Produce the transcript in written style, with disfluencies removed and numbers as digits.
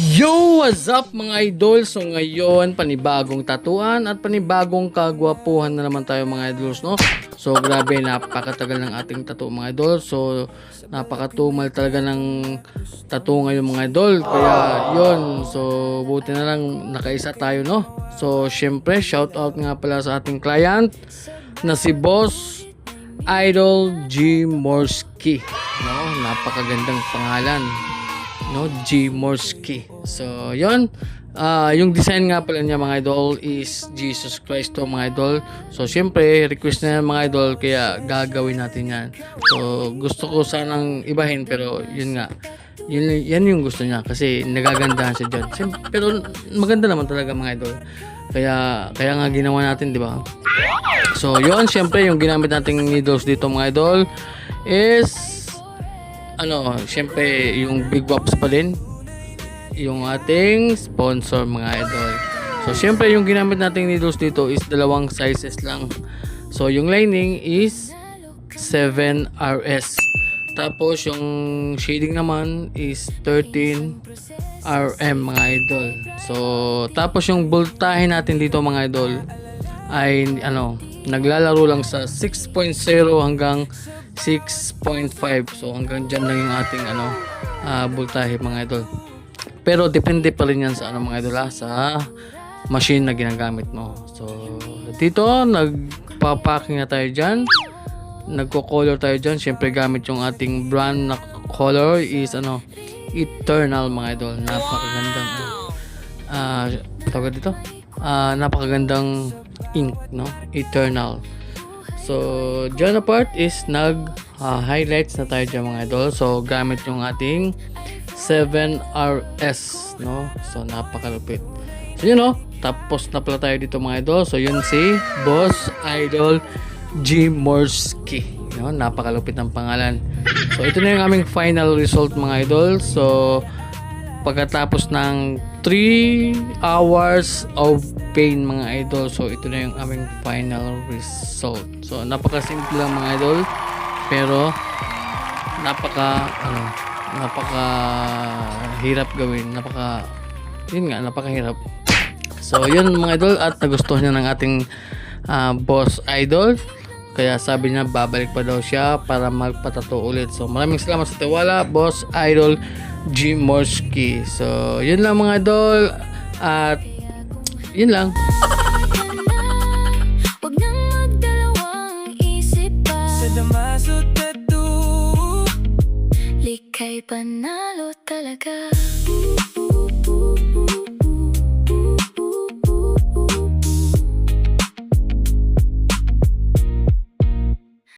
Yo! What's up mga idol? So ngayon, panibagong tatuan at panibagong kagwapuhan na naman tayo mga idols, no? So grabe, napakatagal ng ating tattoo mga idol. So napakatumal talaga ng tattoo ngayon mga idol. Kaya yon, so buti na lang nakaisa tayo, no? So syempre, shout out nga pala sa ating client na si Boss Idol G Morski, no? Napakagandang pangalan, no, G Morski. So yon, yung design nga pala niya mga idol is Jesus Christ to mga idol. So syempre request na yan mga idol, kaya gagawin natin yan. So gusto ko sanang ibahin pero yun nga, yan yung gusto niya kasi nagagandahan siya dyan. Pero maganda naman talaga mga idol, kaya nga ginawa natin, di ba? So yun, syempre yung ginamit nating needles dito mga idol is syempre yung Big Wops pa din, yung ating sponsor mga idol. So syempre yung ginamit nating needles dito is dalawang sizes lang. So yung lining is 7RS, tapos yung shading naman is 13RM mga idol. So tapos yung voltahe natin dito mga idol ay naglalaro lang sa 6.0 hanggang 6.5. So hanggang dyan lang yung ating voltahe mga idol. Pero depende pa rin yan sa mga idol, sa machine na ginagamit mo. So dito nagpa-packing na tayo dyan, nagko-color tayo dyan. Syempre gamit yung ating brand na color is Eternal mga idol. Napakagandang tawag dito, napakagandang ink, no? Eternal. So dyan na part is highlights na tayo dyan mga idol. So gamit yung ating 7RS, no? So napakalupit. So yun, no? Tapos na pala tayo dito mga idol. So yun si Boss Idol G Morski, no? Napakalupit ng pangalan. So ito na yung aming final result mga idol. So pagkatapos ng 3 hours of pain mga idol, so ito na yung aming final result. So napakasimple lang mga idol, pero napaka hirap gawin, napakahirap. So yun mga idol, at nagustuhan niya ng ating Boss Idol, kaya sabi niya babalik pa daw siya para magpatato ulit. So maraming salamat sa tiwala, Boss Idol G Morski. So yun lang mga idol, at yun lang. Wag nang magdalawang isip pa sa Damaso Tattoo, likay panalo talaga.